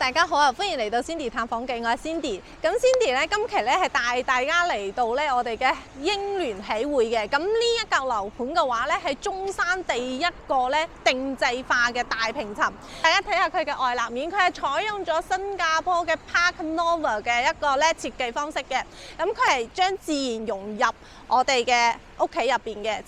大家好啊！歡迎嚟到 Cindy 探訪記，我係 Cindy。咁 Cindy 咧，今期咧係帶大家嚟到咧我哋嘅英聯喜匯嘅。咁呢一間樓盤嘅話咧，係中山第一個咧定制化嘅大平層。大家睇下佢嘅外立面，佢係採用咗新加坡嘅 Park Nova 嘅一個咧設計方式嘅。咁佢係將自然融入我哋嘅屋企入邊嘅，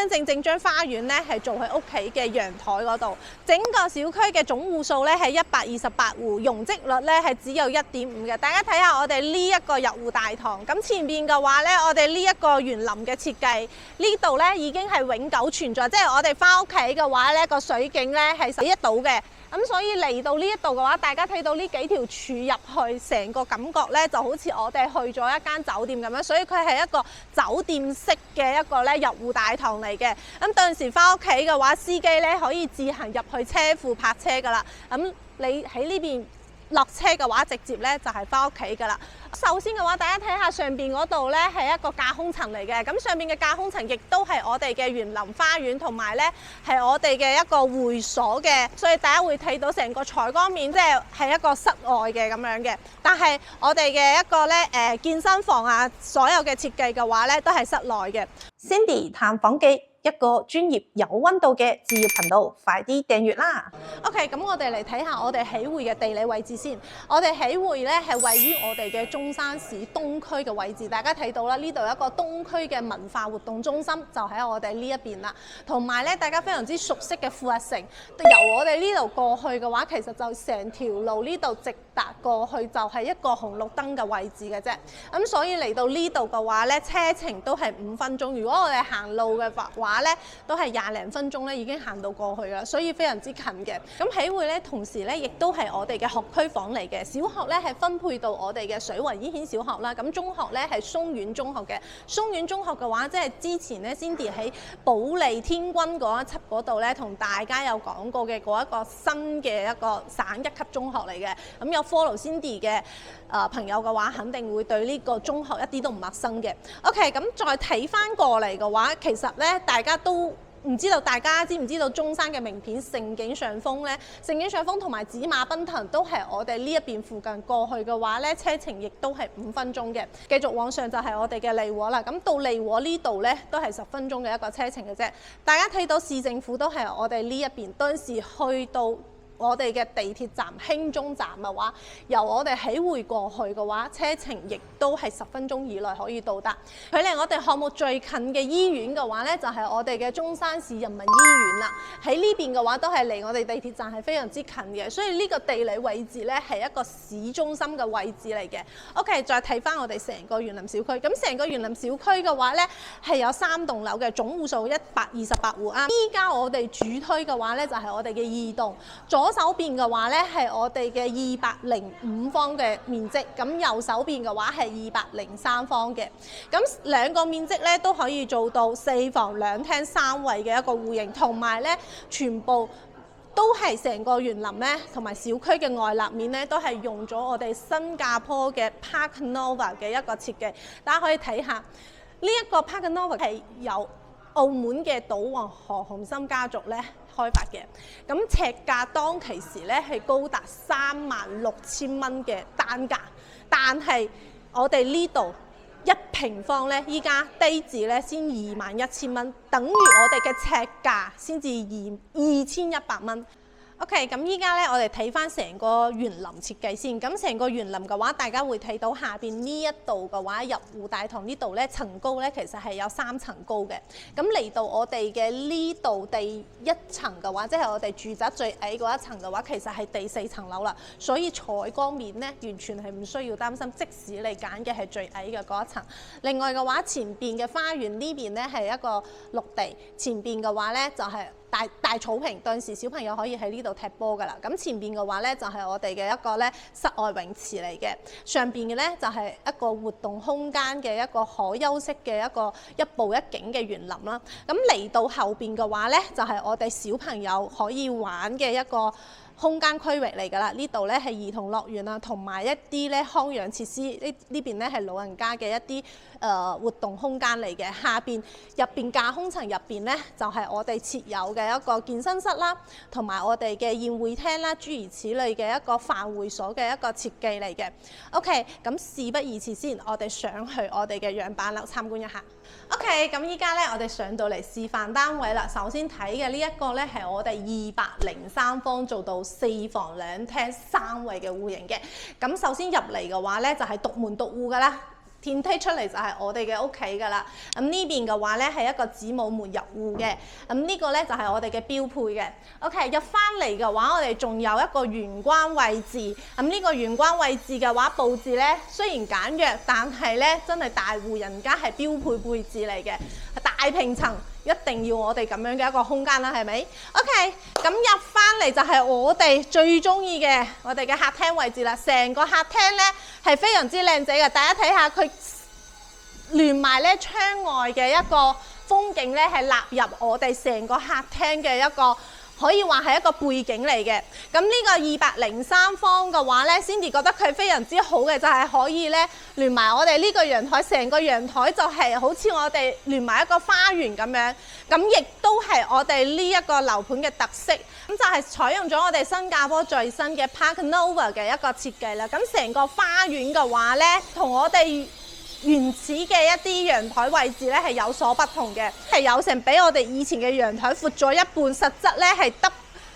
真正將花園咧係做喺屋企嘅陽台嗰度。整個小區嘅總戶數咧係128戶，容積率咧係只有1.5嘅。大家睇下我哋呢一個入戶大堂，咁前邊嘅話咧，我哋呢一個園林嘅設計，呢度咧已經係永久存在，即係我哋翻屋企嘅話咧，個水景咧係睇得到嘅。咁所以嚟到呢一度嘅話，大家睇到呢幾條柱入去，成個感覺咧就好似我哋去咗一間酒店咁樣，所以佢係一個酒店式嘅一個咧入戶大堂嚟嘅。咁到時翻屋企嘅話，司機咧可以自行入去車庫泊車噶啦。咁你喺呢邊落車嘅話，直接咧就係翻屋企噶啦。首先嘅話，大家睇下上邊嗰度咧係一個架空層嚟嘅，咁上邊嘅架空層亦都係我哋嘅園林花園，同埋咧係我哋嘅一個會所嘅，所以大家會睇到成個採光面即係一個室外嘅咁樣嘅。但係我哋嘅一個咧健身房啊，所有嘅設計嘅話咧都係室內嘅。Cindy 探訪記，一個專業有溫度嘅置業頻道，快啲訂閱啦 ！OK， 咁我哋嚟睇下我哋喜匯嘅地理位置先。我哋喜匯咧係位於我哋嘅中山市東區嘅位置，大家睇到啦，呢度有一個東區嘅文化活動中心，就喺我哋呢一邊啦。同埋咧，大家非常之熟悉嘅富逸城，由我哋呢度過去嘅話，其實就成條路呢度直達過去就係一個紅綠燈嘅位置嘅啫。咁所以嚟到呢度嘅話咧，車程都係5分鐘。如果我哋行路嘅話咧，都係20零分鐘咧已經行到過去啦，所以非常之近嘅。咁喜匯咧，同時咧亦都係我哋嘅學區房嚟嘅。小學咧係分配到我哋嘅水圍醫顯小學啦，咁中學咧係松苑中學嘅。松苑中學嘅話，即係之前咧 Cindy 喺保利天君嗰一輯嗰度咧，同大家有講過嘅嗰一個新嘅一個省1級中學嚟嘅。咁有 follow Cindy 嘅朋友嘅話，肯定會對呢個中學一啲都唔陌生嘅。OK， 咁再睇翻過嚟嘅話，其實咧大家都唔知道，大家知唔知道中山嘅名片盛景上風呢？盛景上風同埋紫馬奔騰都係我哋呢一邊附近，過去嘅話呢，車程亦都係5分鐘嘅。繼續往上就係我哋嘅利和啦。咁到利和呢度呢，都係10分鐘嘅一個車程嘅啫。大家睇到市政府都係我哋呢一邊，當時去到我哋嘅地鐵站興中站嘅話，由我哋喜匯過去嘅話，車程亦都係10分鐘以內可以到達。距離我哋項目最近嘅醫院嘅話呢，就係我哋嘅中山市人民醫院啦。喺呢邊嘅話都係離我哋地鐵站係非常之近嘅，所以呢個地理位置呢係一個市中心嘅位置嚟嘅。OK， 再睇翻我哋成個園林小區，咁成個園林小區嘅話呢，係有3棟樓嘅，總戶數128戶啊。依家我哋主推嘅話呢，就係我哋嘅2棟。左手邊嘅話咧係我哋嘅205方嘅面積，咁右手邊嘅話係203方嘅，咁兩個面積咧都可以做到4房2廳3衛嘅一個戶型，同埋咧全部都係成個園林咧同埋小區嘅外立面咧都係用咗我哋新加坡嘅 Park Nova 嘅一個設計，大家可以睇下呢一個 Park Nova 係由澳門嘅賭王何鴻燊家族咧開發嘅，咁尺價當其時咧係高達36,000蚊嘅單價，但係我哋呢度1平方咧，依家低至咧先21,000蚊，等於我哋嘅尺價先至2,100蚊。OK， 咁依家咧，我哋睇翻成個園林設計先。咁成個園林嘅話，大家會睇到下邊呢一度嘅話，入戶大堂呢度咧，層高咧其實係有3層高嘅。咁嚟到我哋嘅呢度第1層嘅話，即係我哋住宅最矮嗰一層嘅話，其實係第4層樓啦。所以採光面咧，完全係唔需要擔心，即使你揀嘅係最矮嘅嗰一層。另外嘅話，前邊嘅花園呢邊咧係一個綠地，前邊嘅話咧就係大草坪，當時小朋友可以喺呢度踢波噶啦。咁前邊嘅話咧就係我哋嘅一個咧室外泳池嚟嘅，上邊嘅咧就係一個活動空間嘅一個可休息嘅一個一步一景嘅園林啦。咁嚟到後邊嘅話咧就係我哋小朋友可以玩嘅一個空間區域嚟㗎啦。呢度咧係兒童樂園啊，同埋一啲咧康養設施。呢邊咧係老人家嘅一啲活動空間嚟嘅。下邊入邊架空層入邊咧就係我哋設有嘅一個健身室啦，同埋我哋嘅宴會廳啦，諸如此類嘅一個飯會所嘅一個設計嚟嘅。OK， 咁事不宜遲先，我哋上去我哋嘅樣板樓參觀一下。OK， 咁依家咧我哋上到嚟示範單位啦。首先睇嘅呢一個咧係我哋203方做到4房2廳3衛嘅戶型嘅。咁首先入嚟嘅話咧就係獨門獨戶㗎啦。電梯出嚟就係我哋嘅屋企㗎啦。咁呢邊嘅話咧係一個子母門入戶嘅。咁呢個咧就係我哋嘅標配嘅。OK， 入翻嚟嘅話，我哋仲有一個玄關位置。咁呢個玄關位置嘅話，佈置咧雖然簡約，但係咧真係大戶人家係標配配置嚟嘅。大平層一定要我哋咁樣嘅一個空間啦，係咪 ？OK， 咁入翻嚟就係我哋最中意嘅我哋嘅客廳位置啦。成個客廳咧係非常之靚仔嘅，大家睇下佢連埋咧窗外嘅一個風景咧係納入我哋成個客廳嘅一個。可以話係一個背景嚟嘅。咁呢個203方嘅話咧 ，Cindy 覺得佢非常之好嘅就係可以咧連埋我哋呢個陽台，成個陽台就係好似我哋連埋一個花園咁樣。咁亦都係我哋呢一個樓盤嘅特色。咁就係採用咗我哋新加坡最新嘅 Park Nova 嘅一個設計啦。咁成個花園嘅話咧，同我哋原始嘅一啲陽台位置咧係有所不同嘅，係有成比我哋以前嘅陽台闊咗一半，實質咧係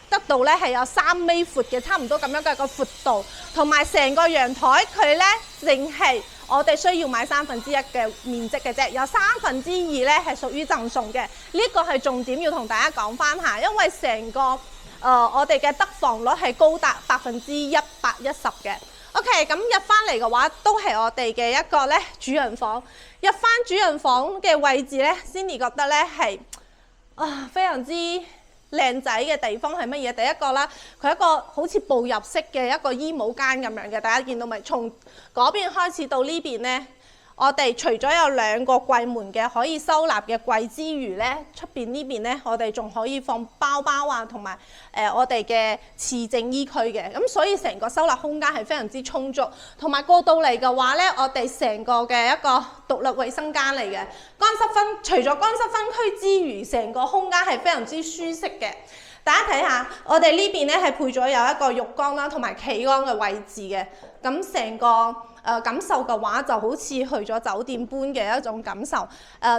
得到咧係有3米闊嘅，差唔多咁樣嘅一個闊度，同埋成個陽台佢咧淨係我哋需要買1/3嘅面積嘅啫，有2/3咧係屬於贈送嘅，呢個係重點要同大家講翻下，因為成個我哋嘅得房率係高達110%嘅。OK， 咁入翻嚟嘅話，都係我哋嘅一個咧主人房。入翻主人房嘅位置咧 ，Cindy 覺得咧係非常之靚仔嘅地方係乜嘢？第一個啦，佢一個好似步入式嘅一個衣帽間咁樣嘅，大家見到咪？從嗰邊開始到呢邊咧。我哋除咗有2個櫃門嘅可以收納嘅櫃之餘咧，出邊呢邊咧，我哋仲可以放包包啊，同埋我哋嘅次正衣區嘅，咁所以成個收納空間係非常之充足，同埋過到嚟嘅話咧，我哋成個嘅一個獨立衛生間嚟嘅，除咗乾濕分區之餘，成個空間係非常之舒適嘅。大家睇下，我哋呢邊咧係配咗有一個浴缸啦，同埋企缸嘅位置嘅，咁成個感受嘅話就好似去咗酒店般嘅一種感受。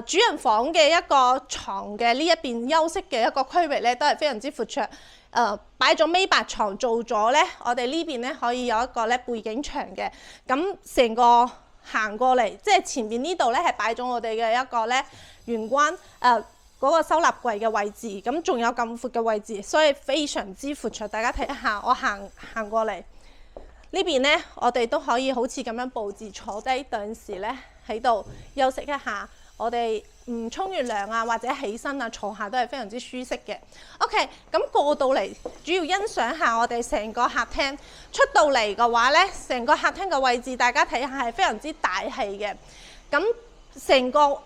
主人房嘅一個床嘅呢一邊休息嘅一個區域咧，都係非常之闊綽。擺咗尾白床做咗咧，我哋呢邊咧可以有一個咧背景牆嘅。咁成個行過嚟，即係前面呢度咧係擺咗我哋嘅一個咧玄關嗰個收納櫃嘅位置，咁仲有咁闊嘅位置，所以非常之闊綽。大家睇一下，我行過嚟呢邊咧，我哋都可以好似咁樣佈置坐低，頓時咧喺度休息一下。我哋唔沖完涼啊，或者起身啊，坐下都係非常之舒適嘅。OK， 咁過到嚟，主要欣賞下我哋成個客廳。出到嚟嘅話咧，成個客廳嘅位置，大家睇下係非常之大氣嘅。咁成個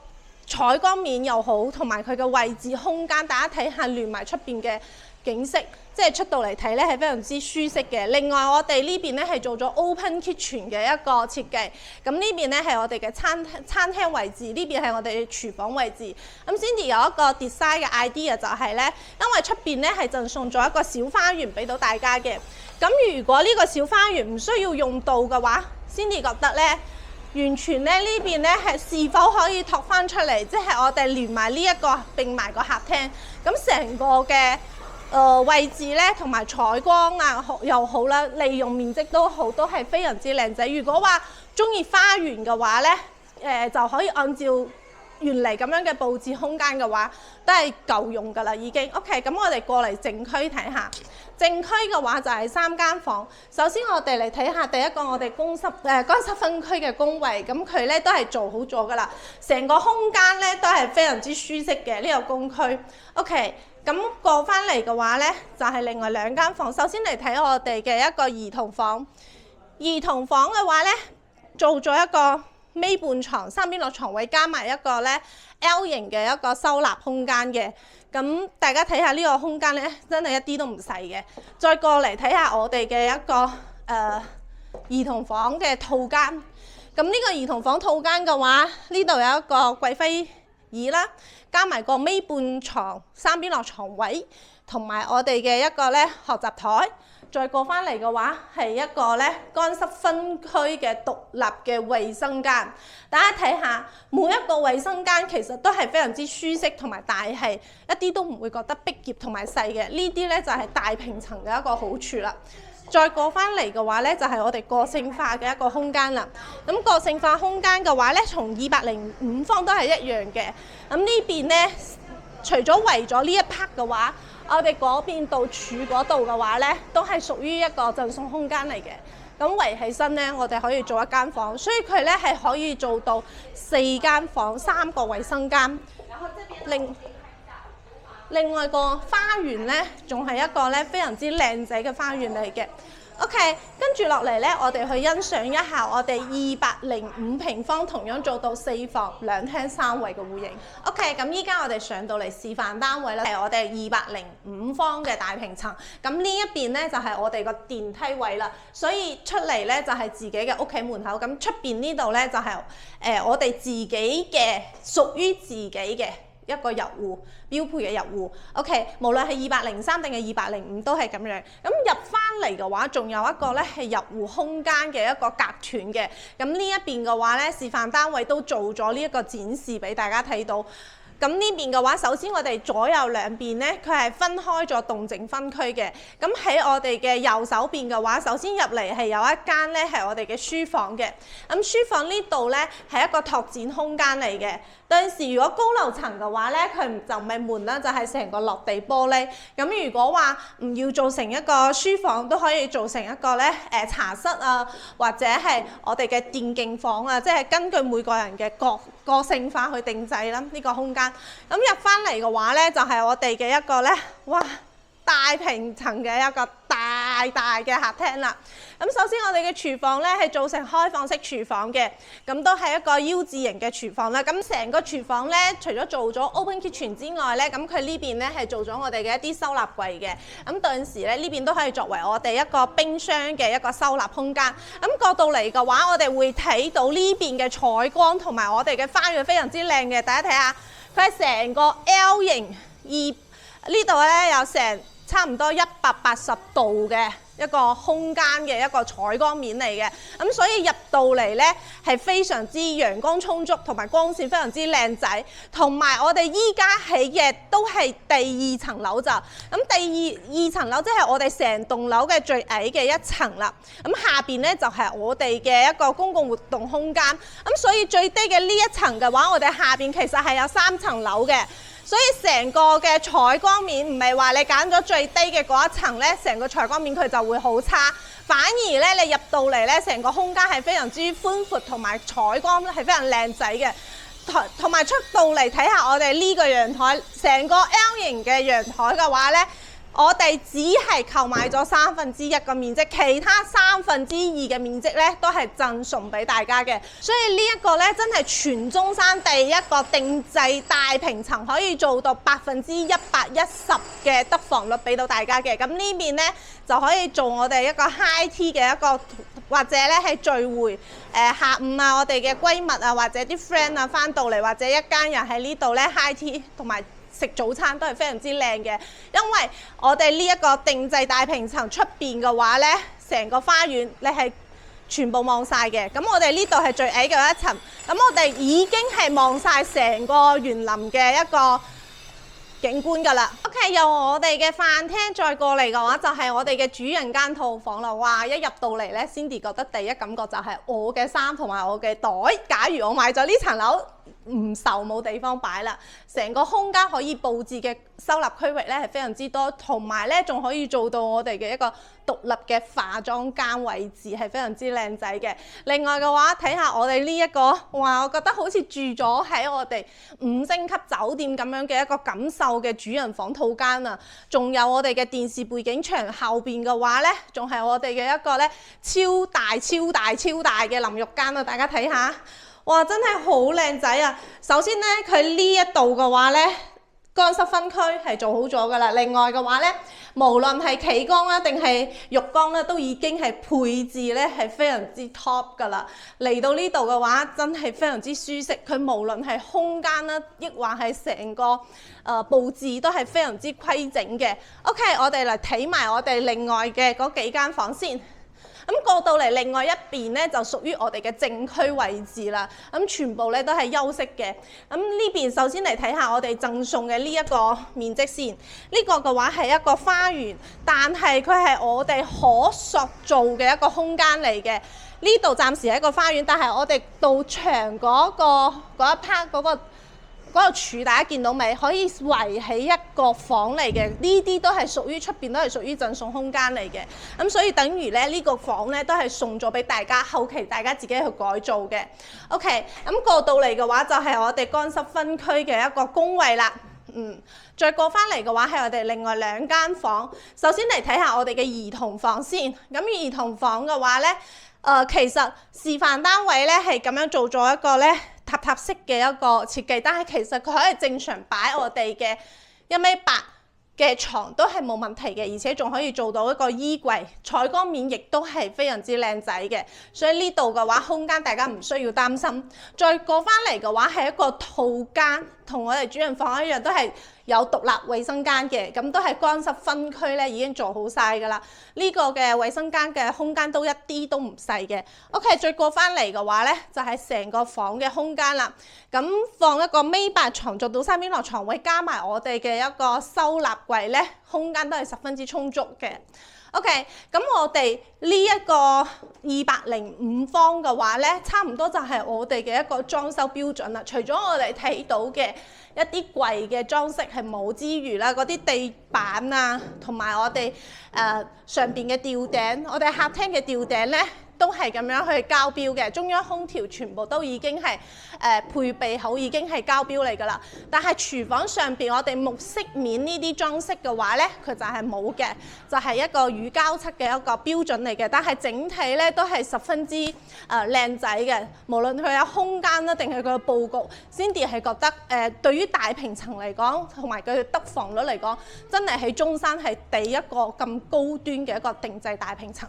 採光面又好，同埋佢嘅位置空間，大家睇下連埋出邊嘅景色，即係出到嚟睇咧係非常之舒適嘅。另外我哋呢邊咧係做咗 open kitchen 嘅一個設計，咁呢邊咧係我哋嘅餐廳位置，呢邊係我哋嘅廚房位置。咁 Cindy 有一個 design 嘅 idea 就係咧，因為出邊咧係贈送咗一個小花園俾到大家嘅。咁如果呢個小花園唔需要用到嘅話 ，Cindy 覺得咧，完全咧呢邊咧係是否可以拓翻出嚟，即係我哋連埋呢一個並埋個客廳，咁成個嘅位置咧同埋採光啊又好啦，利用面積都好，都係非常之靚仔。如果話中意花園嘅話咧，就可以按照原嚟咁樣嘅佈置空間嘅話，都係夠用㗎啦已經。OK， 咁我哋過嚟正區睇下。正區嘅話就係3間房。首先我哋嚟睇下第一個我哋乾濕分區嘅工位，咁佢咧都係做好咗㗎啦。成個空間咧都係非常之舒適嘅呢個工區。OK， 咁過翻嚟嘅話咧，就係另外2間房。首先嚟睇我哋嘅一個兒童房。兒童房嘅話咧，做咗一個尾半床，3邊落床位加埋一個咧 L 型嘅一個收納空間嘅。咁大家睇下呢個空間咧，真係一啲都唔細嘅。再過嚟睇下我哋嘅一個兒童房嘅套間。咁呢個兒童房套間嘅話，呢度有一個貴妃椅啦，加埋個尾半床三邊落床位，同埋我哋嘅一個咧學習台。再過翻嚟嘅話，係一個咧乾濕分區嘅獨立嘅衛生間。大家睇下，每一個衛生間其實都係非常之舒適同埋大氣，一啲都唔會覺得逼狹同埋細嘅。呢啲咧就係大平層嘅一個好處啦。再過翻嚟嘅話咧，就係我哋個性化嘅一個空間啦。咁個性化空間嘅話咧，從205方都係一樣嘅。咁呢邊咧，除咗圍咗呢一 part 嘅話，我哋嗰邊到柱嗰度嘅話咧，都係屬於一個贈送空間嚟嘅。咁圍起身咧，我哋可以做一間房，所以佢咧係可以做到4間房、3個衛生間。另外個花園咧，仲係一個咧非常之靚仔嘅花園嚟嘅。OK， 跟住落嚟咧，我哋去欣賞一下我哋205平方同樣做到4房2廳3衛嘅戶型。OK， 咁依家我哋上到嚟示範單位啦，係我哋205方嘅大平層。咁呢一邊咧就係我哋個電梯位啦，所以出嚟咧就係自己嘅屋企門口。咁出邊呢度咧就係我哋自己嘅屬於自己嘅一個入戶標配嘅入戶 ，OK， 無論係203定係205都係咁樣。咁入翻嚟嘅話，仲有一個咧係入戶空間嘅一個隔斷嘅。咁呢一邊嘅話咧，示範單位都做咗呢一個展示俾大家睇到。咁呢邊嘅話，首先我哋左右兩邊咧，佢係分開咗動靜分區嘅。咁喺我哋嘅右手邊嘅話，首先入嚟係有一間咧係我哋嘅書房嘅。咁書房呢度咧係一個拓展空間嚟嘅。有陣時如果高樓層嘅話咧，佢就唔係門啦，就係成個落地玻璃。咁如果話唔要做成一個書房，都可以做成一個咧茶室啊，或者係我哋嘅電競房啊，即係根據每個人嘅個性化去定製啦呢個空間。咁入翻嚟嘅話咧，就係我哋嘅一個咧，哇！大平層嘅一個大嘅客廳啦。咁首先我哋嘅廚房咧係做成開放式廚房嘅，咁都係一個 U 字型嘅廚房啦。咁成個廚房咧，除咗做咗 open kitchen 之外咧，咁佢呢邊咧係做咗我哋嘅一啲收納櫃嘅。咁到陣時咧，呢邊都可以作為我哋一個冰箱嘅一個收納空間。咁角度嚟嘅話，我哋會睇到呢邊嘅採光同埋我哋嘅花園非常之靚嘅。大家睇下，佢係成個 L 型呢度咧有成差唔多180度嘅一個空間嘅一個採光面嚟嘅，咁所以入到嚟咧係非常之陽光充足，同埋光線非常之靚仔，同埋我哋依家起嘅都係第2層樓咋，咁第二層樓即係我哋成棟樓嘅最矮嘅一層啦，咁下邊咧就係我哋嘅一個公共活動空間，咁所以最低嘅呢一層嘅話，我哋下邊其實係有3層樓嘅。所以成個嘅採光面唔係話你揀咗最低嘅嗰一層咧，成個採光面佢就會好差。反而咧，你入到嚟咧，成個空間係非常之寬闊，同埋採光係非常靚仔嘅。同埋出到嚟睇下我哋呢個陽台，成個 L 型嘅陽台嘅話咧，我哋只係購買咗1/3嘅面積，其他2/3嘅面積咧都係贈送俾大家嘅。所以呢一個咧真係全中山第一個定製大平層，可以做到110%嘅得房率俾到大家嘅。咁呢邊咧就可以做我哋一個 high tea 嘅一個，或者咧係聚會下午啊，我哋嘅閨蜜啊，或者啲 friend 啊翻到嚟，或者一家人喺呢度咧 high tea 同埋食早餐都係非常之靚嘅，因為我哋呢一個定製大平層出邊嘅話呢，成個花園你係全部望晒嘅。咁我哋呢度係最矮嘅一層，咁我哋已經係望晒成個園林嘅一個景觀㗎啦。OK， 由我哋嘅飯廳再過嚟嘅話，就係我哋嘅主人間套房啦。哇！一入到嚟呢 Cindy 覺得第一感覺就係我嘅衫同埋我嘅袋。假如我買咗呢層樓，唔愁冇地方擺啦，成個空間可以佈置嘅收納區域咧係非常之多，同埋咧仲可以做到我哋嘅一個獨立嘅化妝間位置，係非常之靚仔嘅。另外嘅話，睇下我哋呢一個，哇！我覺得好似住咗喺我哋5星級酒店咁樣嘅一個感受嘅主人房套間啊！仲有我哋嘅電視背景牆後邊嘅話咧，仲係我哋嘅一個咧超大嘅淋浴間啊！大家睇下。哇！真係好靚仔啊！首先咧，佢呢一度嘅話咧，乾濕分區係做好咗噶啦。另外嘅話咧，無論係企缸啦定係浴缸咧，都已經係配置咧係非常之 top 噶啦。嚟到呢度嘅話，真係非常之舒適。佢無論係空間啦，抑或係成個佈置都係非常之規整嘅。OK， 我哋嚟睇埋我哋另外嘅嗰幾間房先。咁過到嚟另外一邊咧，就屬於我哋嘅正區位置啦。咁全部咧都係休息嘅。咁呢邊首先嚟睇下我哋贈送嘅呢一個面積先。呢個嘅話係一個花園，但係佢係我哋可塑造嘅一個空間嚟嘅。呢度暫時係一個花園，但係我哋到牆嗰一 part 嗰個柱，大家見到未？可以圍起一個房嚟嘅，呢啲都係屬於出邊都係屬於贈送空間嚟嘅。咁所以等於咧呢個房咧都係送咗俾大家，後期大家自己去改造嘅。OK， 咁過到嚟嘅話就係我哋乾濕分區嘅一個工位啦。再過翻嚟嘅話係我哋另外兩間房。首先嚟睇下我哋嘅兒童房先。咁兒童房嘅話咧，其實示範單位咧係咁樣做咗一個咧塔塔式嘅一個設計，但係其實佢可以正常擺我哋嘅1.8米嘅床都係冇問題嘅，而且仲可以做到一個衣櫃，採光面亦都係非常之靚仔嘅，所以呢度嘅話空間大家唔需要擔心。再過翻嚟嘅話係一個套間，同我哋主人房一樣，都係有獨立衛生間嘅，咁都係乾濕分區咧已經做好晒㗎啦。呢個嘅衛生間嘅空間都一啲都唔細嘅。OK， 再過翻嚟嘅話咧，就係成個房嘅空間啦。咁放一個1.8米床做到3邊落床位，加埋我哋嘅一個收納櫃咧，空間都係十分之充足嘅。OK， 咁我哋呢一個205方嘅話咧，差唔多就係我哋嘅一個裝修標準啦。除咗我哋睇到嘅一啲櫃嘅裝飾係冇之餘啦，嗰啲地板啊，同埋我哋上邊嘅吊頂，我哋客廳嘅吊頂咧，都係咁樣去交標嘅，中央空調全部都已經係配備好，已經係交標嚟㗎啦。但係廚房上邊我哋木飾面呢啲裝飾嘅話咧，佢就係冇嘅，就係一個乳膠漆嘅一個標準嚟嘅。但係整體咧都係十分之靚仔嘅，無論佢有空間啦，定係佢嘅佈局，Cindy係覺得對於大平層嚟講，同埋佢嘅得房率嚟講，真係喺中山係第一個咁高端嘅一個定製大平層。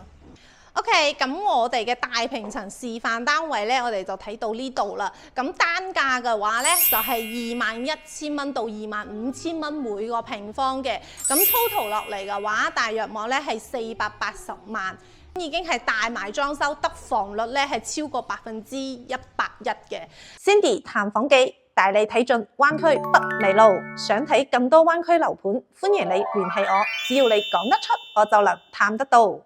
OK， 咁我哋嘅大平層示範單位咧，我哋就睇到呢度啦。咁單價嘅話咧，就係21,000蚊到25,000蚊每個平方嘅。咁 total 落嚟嘅話，大約網咧係480萬，已經係帶埋裝修，得房率咧係超過101%嘅。Cindy 探房記帶你睇盡灣區北美路，想睇更多灣區樓盤，歡迎你聯繫我，只要你講得出，我就能探得到。